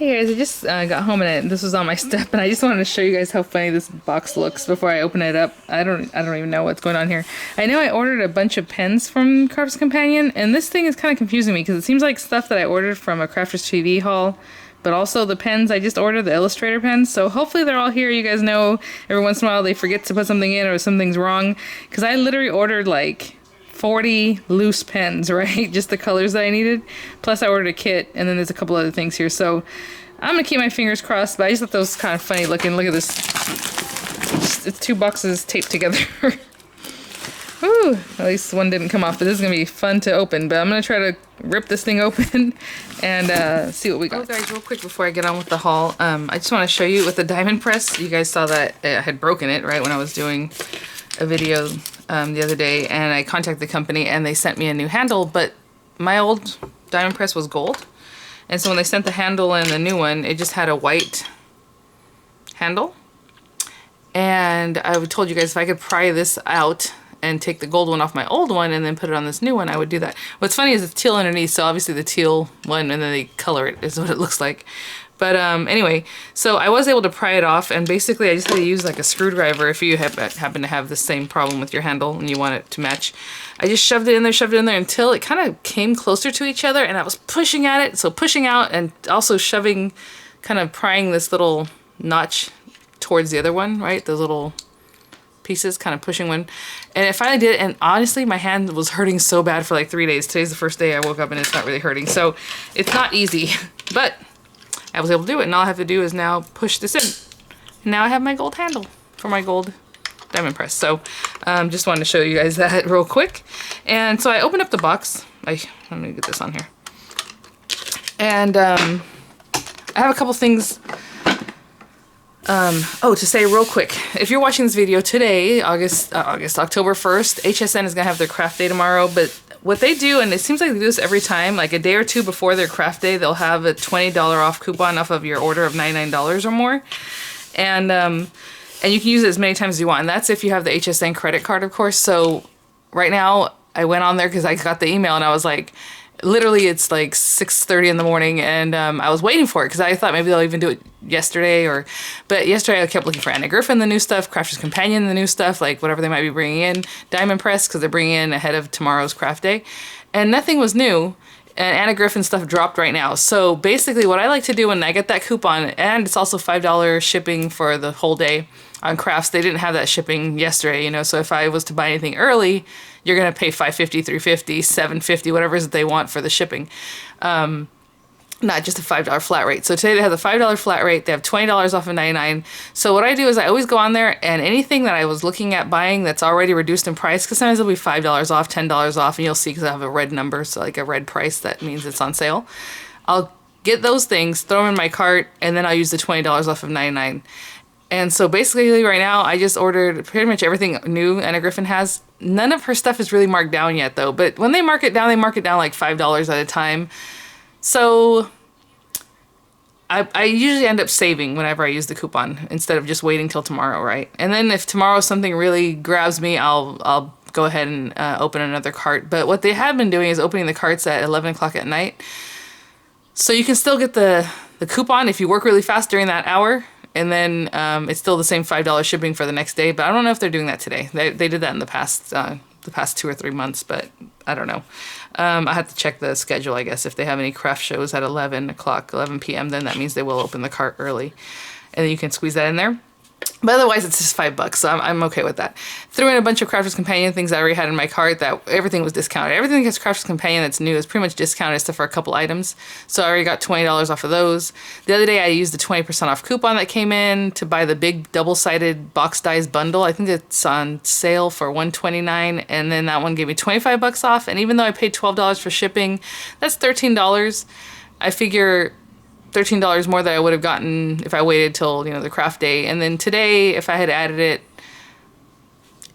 Hey guys, I just got home and this was on my step, and I just wanted to show you guys how funny this box looks before I open it up. I don't even know what's going on here. I know I ordered a bunch of pens from Crafter's Companion, and this thing is kind of confusing me because it seems like stuff that I ordered from a Crafter's TV haul, but also the pens I just ordered, the Illustrator pens. So hopefully they're all here. You guys know every once in a while they forget to put something in or something's wrong, because I literally ordered like 40 loose pens, right? Just the colors that I needed. Plus I ordered a kit, and then there's a couple other things here. So I'm gonna keep my fingers crossed, but I just thought that was kind of funny looking. Look at this. It's two boxes taped together. Whew, at least one didn't come off, but this is gonna be fun to open. But I'm gonna try to rip this thing open and see what we got. Oh guys, real quick before I get on with the haul, I just want to show you with the diamond press. You guys saw that I had broken it, right, when I was doing a video the other day, and I contacted the company and they sent me a new handle, but my old diamond press was gold. And so when they sent the handle and the new one, it just had a white handle. And I told you guys if I could pry this out and take the gold one off my old one and then put it on this new one, I would do that. What's funny is it's teal underneath, so obviously the teal one, and then they color it is what it looks like. But anyway, so I was able to pry it off, and basically I just had to use like a screwdriver if you happen to have the same problem with your handle and you want it to match. I just shoved it in there until it kind of came closer to each other, and I was pushing at it, so pushing out and also shoving, kind of prying this little notch towards the other one, right? Those little pieces, kind of pushing one. And it finally did it, and honestly my hand was hurting so bad for like 3 days. Today's the first day I woke up and it's not really hurting. So it's not easy, but I was able to do it, and all I have to do is now push this in. And now I have my gold handle for my gold diamond press. So just wanted to show you guys that real quick. And so I opened up the box. Let me get this on here. And I have a couple things to say real quick. If you're watching this video today, October 1st, HSN is gonna have their craft day tomorrow, but what they do, and it seems like they do this every time, like a day or two before their craft day, they'll have a $20 off coupon off of your order of $99 or more. And you can use it as many times as you want. And that's if you have the HSN credit card, of course. So right now I went on there because I got the email, and I was like, literally it's like 6:30 in the morning, and I was waiting for it because I thought maybe they'll even do it yesterday, but yesterday I kept looking for Anna Griffin, the new stuff, Crafter's Companion, the new stuff, like whatever they might be bringing in, Diamond Press, because they're bringing in ahead of tomorrow's craft day, and nothing was new. And Anna Griffin stuff dropped right now. So basically what I like to do when I get that coupon, and it's also $5 shipping for the whole day on crafts. They didn't have that shipping yesterday, you know, so if I was to buy anything early, you're going to pay $5.50, $3.50, $7.50, whatever it is that they want for the shipping. Not just a $5 flat rate. So today they have the $5 flat rate. They have $20 off of $99. So what I do is I always go on there, and anything that I was looking at buying that's already reduced in price, because sometimes it'll be $5 off, $10 off, and you'll see because I have a red number, so like a red price, that means it's on sale. I'll get those things, throw them in my cart, and then I'll use the $20 off of $99. And so basically right now I just ordered pretty much everything new Anna Griffin has. None of her stuff is really marked down yet though, but when they mark it down like $5 at a time. So I usually end up saving whenever I use the coupon instead of just waiting till tomorrow, right? And then if tomorrow something really grabs me, I'll go ahead and open another cart. But what they have been doing is opening the carts at 11 o'clock at night. So you can still get the coupon if you work really fast during that hour. And then it's still the same $5 shipping for the next day, but I don't know if they're doing that today. They did that in the past 2 or 3 months, but I don't know. I have to check the schedule, I guess. If they have any craft shows at 11 p.m., then that means they will open the cart early, and then you can squeeze that in there. But otherwise, it's just $5, so I'm okay with that. Threw in a bunch of Crafter's Companion things I already had in my cart that everything was discounted. Everything that's Crafter's Companion that's new is pretty much discounted except for a couple items. So I already got $20 off of those. The other day I used the 20% off coupon that came in to buy the big double-sided box dies bundle. I think it's on sale for $129, and then that one gave me $25 off. And even though I paid $12 for shipping, that's $13. I figure $13 more than I would have gotten if I waited till, you know, the craft day. And then today, if I had added it,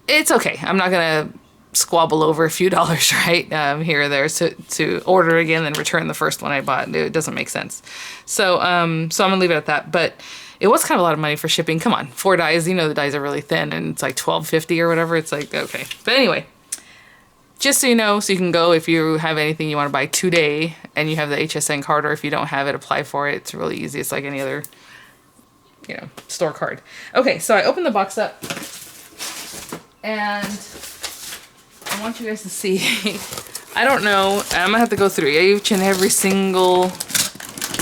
it's okay. I'm not gonna squabble over a few dollars, right, here or there to order again and return the first one I bought. It doesn't make sense. So I'm gonna leave it at that. But it was kind of a lot of money for shipping. Come on, 4 dies. You know the dies are really thin, and it's like $12.50 or whatever. It's like, okay. But anyway, just so you know, so you can go if you have anything you want to buy today and you have the HSN card, or if you don't have it, apply for it. It's really easy. It's like any other, you know, store card. Okay, so I opened the box up and I want you guys to see. I don't know, I'm gonna have to go through each and every single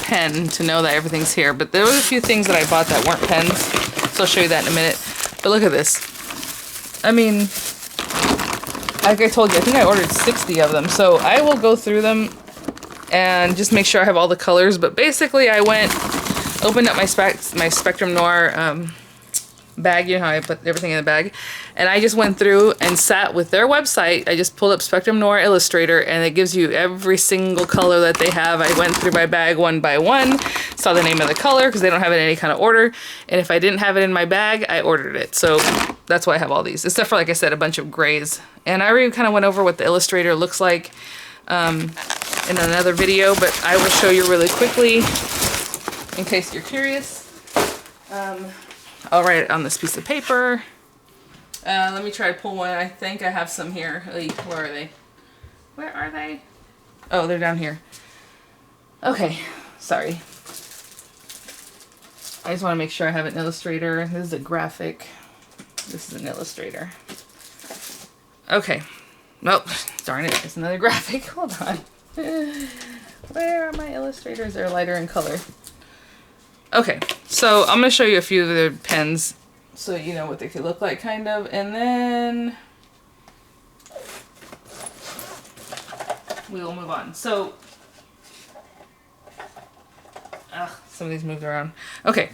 pen to know that everything's here, but there was a few things that I bought that weren't pens, so I'll show you that in a minute. But look at this. I mean, like I told you, I think I ordered 60 of them, so I will go through them and just make sure I have all the colors. But basically I opened up my Spectrum Noir bag. You know how I put everything in the bag, and I just went through and sat with their website. I just pulled up Spectrum Noir Illustrator, and it gives you every single color that they have. I went through my bag one by one, saw the name of the color because they don't have it in any kind of order, and if I didn't have it in my bag, I ordered it. So that's why I have all these, except for, like I said, a bunch of grays. And I already kind of went over what the Illustrator looks like in another video, but I will show you really quickly in case you're curious. I'll write it on this piece of paper. Let me try to pull one. I think I have some here. Where are they? Where are they? Oh, they're down here. Okay, sorry. I just want to make sure I have an Illustrator. This is a graphic. This is an Illustrator. Okay. Nope. Darn it. It's another graphic. Hold on. Where are my Illustrators? They're lighter in color. Okay, so I'm going to show you a few of the pens so you know what they could look like, kind of, and then we will move on. So, some of these moved around. Okay,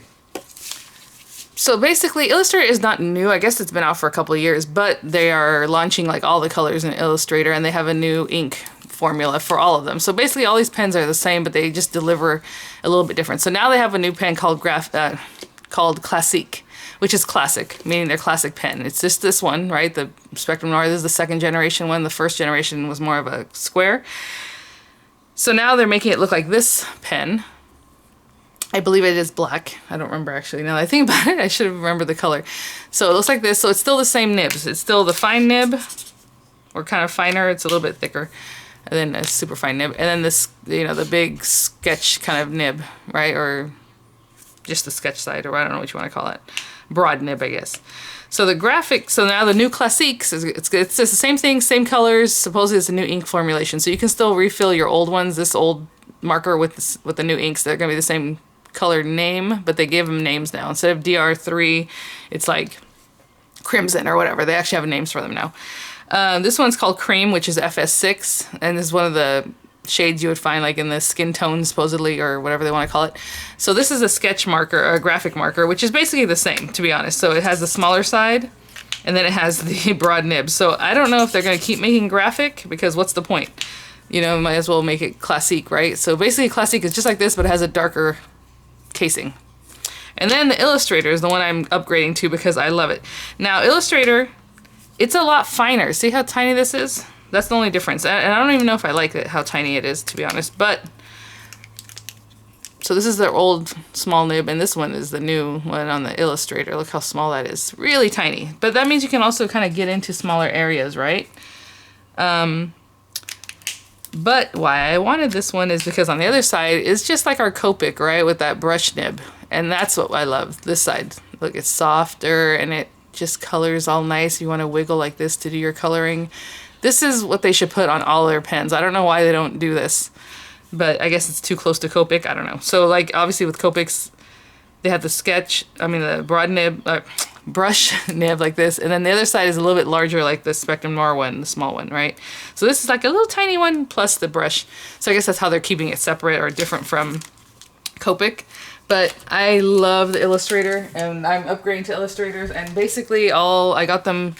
so basically Illustrator is not new. I guess it's been out for a couple of years, but they are launching like all the colors in Illustrator, and they have a new ink formula for all of them. So basically all these pens are the same, but they just deliver a little bit different. So now they have a new pen called Classique, which is classic, meaning their classic pen. It's just this one, right? The Spectrum Noir. This is the second generation one. The first generation was more of a square. So now they're making it look like this pen. I believe it is black. I don't remember actually. Now that I think about it, I should have remembered the color. So it looks like this. So it's still the same nibs. It's still the fine nib, or kind of finer. It's a little bit thicker. And then a super fine nib, and then this, you know, the big sketch kind of nib, right? Or just the sketch side, or I don't know what you want to call it. Broad nib, I guess. So the graphic, so now the new Classiques, it's just the same thing, same colors. Supposedly it's a new ink formulation, so you can still refill your old ones. This old marker with the new inks, they're gonna be the same color name, but they give them names now. Instead of DR3, it's like Crimson or whatever. They actually have names for them now. This one's called Cream, which is FS6, and this is one of the shades you would find like in the skin tone, supposedly, or whatever they want to call it. So this is a sketch marker, or a graphic marker, which is basically the same, to be honest. So it has the smaller side, and then it has the broad nib. So I don't know if they're going to keep making graphic, because what's the point? You know, might as well make it Classique, right? So basically Classique is just like this, but it has a darker casing. And then the Illustrator is the one I'm upgrading to because I love it. Now, Illustrator, it's a lot finer. See how tiny this is? That's the only difference. And I don't even know if I like it, how tiny it is, to be honest. But, so this is their old small nib, and this one is the new one on the Illustrator. Look how small that is. Really tiny. But that means you can also kind of get into smaller areas, right? But why I wanted this one is because on the other side, it's just like our Copic, right? With that brush nib. And that's what I love. This side. Look, it's softer, and it just colors all nice. You want to wiggle like this to do your coloring. This is what they should put on all their pens. I don't know why they don't do this, but I guess it's too close to Copic. I don't know. So like obviously with Copics, they have the broad nib, brush nib like this, and then the other side is a little bit larger, like the Spectrum Noir one, the small one, right? So this is like a little tiny one plus the brush. So I guess that's how they're keeping it separate or different from Copic. But I love the Illustrator, and I'm upgrading to Illustrators, and basically I got them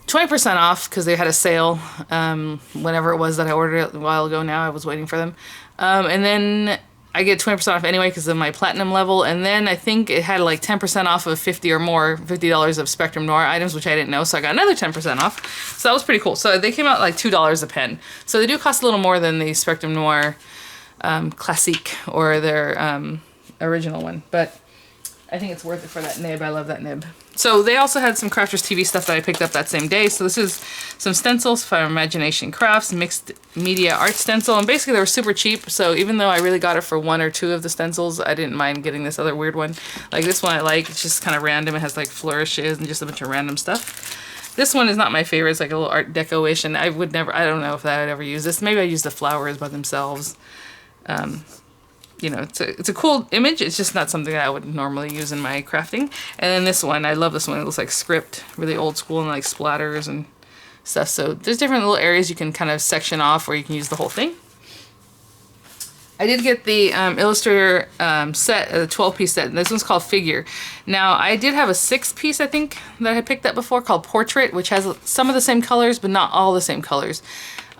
20% off because they had a sale whenever it was that I ordered it a while ago now. I was waiting for them. And then I get 20% off anyway because of my platinum level, and then I think it had like 10% off of $50 of Spectrum Noir items, which I didn't know, so I got another 10% off. So that was pretty cool. So they came out like $2 a pen. So they do cost a little more than the Spectrum Noir Classique or their original one, but I think it's worth it for that nib. I love that nib. So they also had some Crafters TV stuff that I picked up that same day. So this is some stencils from Imagination Crafts, mixed media art stencil. And basically they were super cheap. So even though I really got it for 1 or 2 of the stencils, I didn't mind getting this other weird one. Like this one I like. It's just kind of random. It has like flourishes and just a bunch of random stuff. This one is not my favorite. It's like a little art deco-ish, and I would never, I don't know if that I'd ever use this. Maybe I use the flowers by themselves. You know, it's a cool image. It's just not something that I would normally use in my crafting. And then this one, I love this one. It looks like script, really old school, and like splatters and stuff. So there's different little areas you can kind of section off where you can use the whole thing. I did get the Illustrator set, the 12-piece set. This one's called Figure. Now, I did have a 6-piece, I think, that I had picked up before called Portrait, which has some of the same colors, but not all the same colors.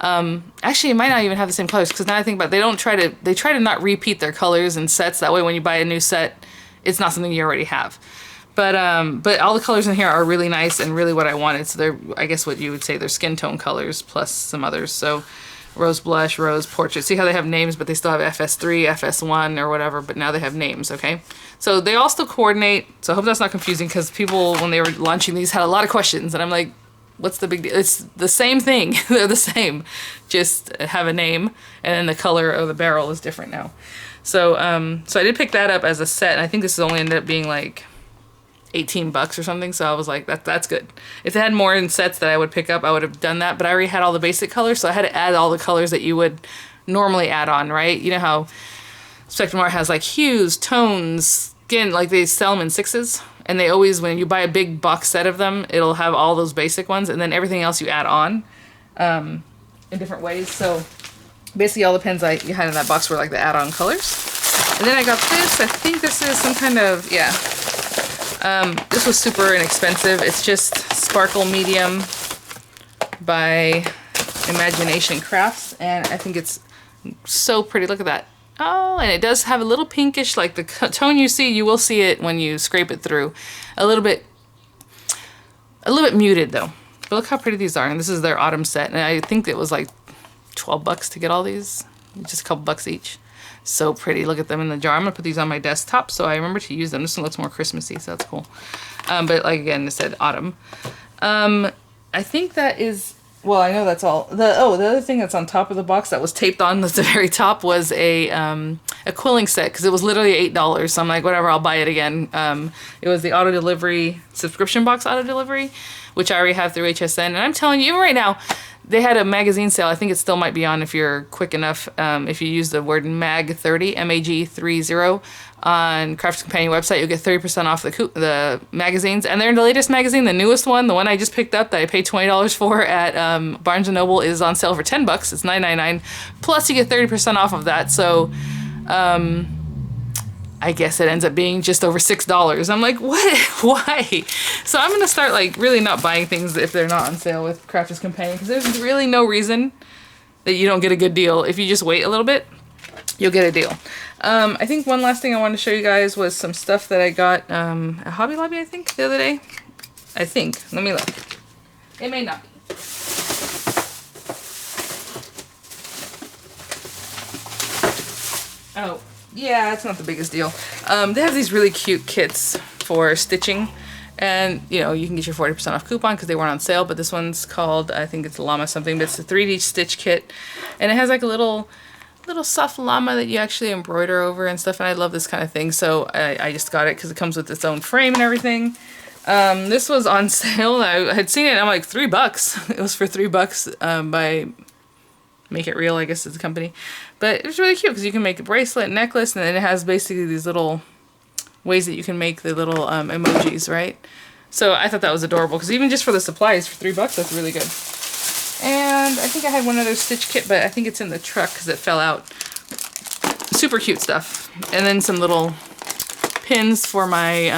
Actually, it might not even have the same colors, because now I think about it, they try to not repeat their colors and sets. That way, when you buy a new set, it's not something you already have. But all the colors in here are really nice and really what I wanted. So they're, I guess what you would say, they're skin tone colors plus some others. So Rose Blush, Rose Portrait. See how they have names, but they still have FS3, FS1, or whatever, but now they have names, okay? So they all still coordinate, so I hope that's not confusing, because people, when they were launching these, had a lot of questions, and I'm like, what's the big deal? It's the same thing. They're the same. Just have a name, and then the color of the barrel is different now. So, so I did pick that up as a set, and I think this only ended up being like $18 or something, so I was like, that's good. If they had more in sets that I would pick up, I would have done that, but I already had all the basic colors, so I had to add all the colors that you would normally add on, right? You know how Spectrum Art has like hues, tones, skin, like they sell them in 6s, and they always, when you buy a big box set of them, it'll have all those basic ones, and then everything else you add on in different ways. So basically all the pens you had in that box were like the add-on colors. And then I got this. I think this is some kind of, yeah. This was super inexpensive. It's just Sparkle Medium by Imagination Crafts, and I think it's so pretty. Look at that. Oh, and it does have a little pinkish, like the tone you see, you will see it when you scrape it through. A little bit muted though. But look how pretty these are, and this is their autumn set, and I think it was like $12 to get all these, just a couple bucks each. So pretty. Look at them in the jar. I'm gonna put these on my desktop so I remember to use them. This one looks more Christmassy, so that's cool. But like again, it said autumn. I think that is, well, I know that's all. The other thing that's on top of the box that was taped on at the very top was a quilling set, because it was literally $8. So I'm like, whatever, I'll buy it again. It was the auto delivery subscription box auto delivery, which I already have through HSN. And I'm telling you, even right now, they had a magazine sale. I think it still might be on if you're quick enough. If you use the word MAG30, MAG30, on Crafters Companion website, you'll get 30% off the magazines. And they're in the latest magazine, the newest one, the one I just picked up that I paid $20 for at Barnes & Noble, is on sale for $10. It's $9.99. Plus you get 30% off of that. So I guess it ends up being just over $6. I'm like, what? Why? So I'm gonna start like really not buying things if they're not on sale with Crafters Companion, because there's really no reason that you don't get a good deal. If you just wait a little bit, you'll get a deal. I think one last thing I wanted to show you guys was some stuff that I got at Hobby Lobby, I think, the other day. I think. Let me look. It may not be. Oh. Yeah, it's not the biggest deal. They have these really cute kits for stitching, and you know, you can get your 40% off coupon because they weren't on sale, but this one's called, I think it's Llama something, but it's a 3D stitch kit, and it has like a little soft llama that you actually embroider over and stuff, and I love this kind of thing, so I just got it because it comes with its own frame and everything. This was on sale. I had seen it and I'm like, $3. It was for $3 by Make It Real, I guess is the company. But it was really cute because you can make a bracelet, necklace, and then it has basically these little ways that you can make the little emojis, right? So I thought that was adorable because even just for the supplies for $3, that's really good. And I think I had one other stitch kit, but I think it's in the truck because it fell out. Super cute stuff. And then some little pins for my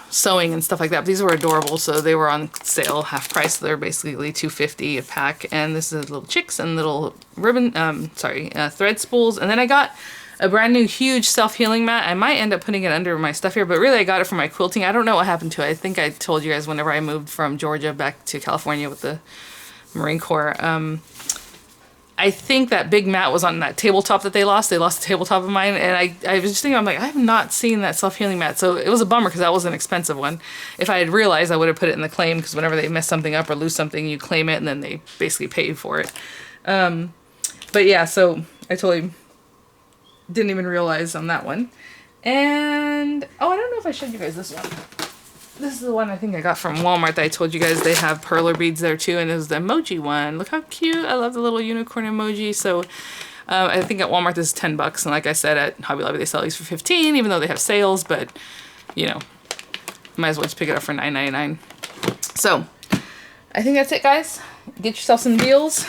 sewing and stuff like that. But these were adorable, so they were on sale half price. So they're basically $2.50 a pack. And this is little chicks and little ribbon, thread spools. And then I got a brand new huge self-healing mat. I might end up putting it under my stuff here, but really I got it for my quilting. I don't know what happened to it. I think I told you guys whenever I moved from Georgia back to California with the Marine Corps. I think that big mat was on that tabletop that they lost. They lost the tabletop of mine, and I was just thinking, I'm like, I have not seen that self-healing mat. So it was a bummer because that was an expensive one. If I had realized, I would have put it in the claim, because whenever they mess something up or lose something, you claim it, and then they basically pay you for it. But yeah, so I totally didn't even realize on that one. And, oh, I don't know if I showed you guys this one. This is the one I think I got from Walmart that I told you guys they have perler beads there too, and it was the emoji one. Look how cute. I love the little unicorn emoji. So I think at Walmart this is 10 bucks, and like I said, at Hobby Lobby they sell these for 15, even though they have sales, but you know, might as well just pick it up for $9.99. So I think that's it, guys. Get yourself some deals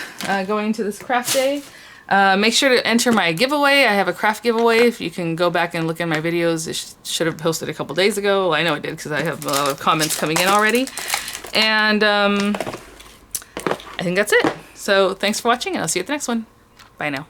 going into this craft day. Make sure to enter my giveaway. I have a craft giveaway. If you can go back and look at my videos, it should have posted a couple days ago. Well, I know it did because I have a lot of comments coming in already. And I think that's it. So thanks for watching, and I'll see you at the next one. Bye now.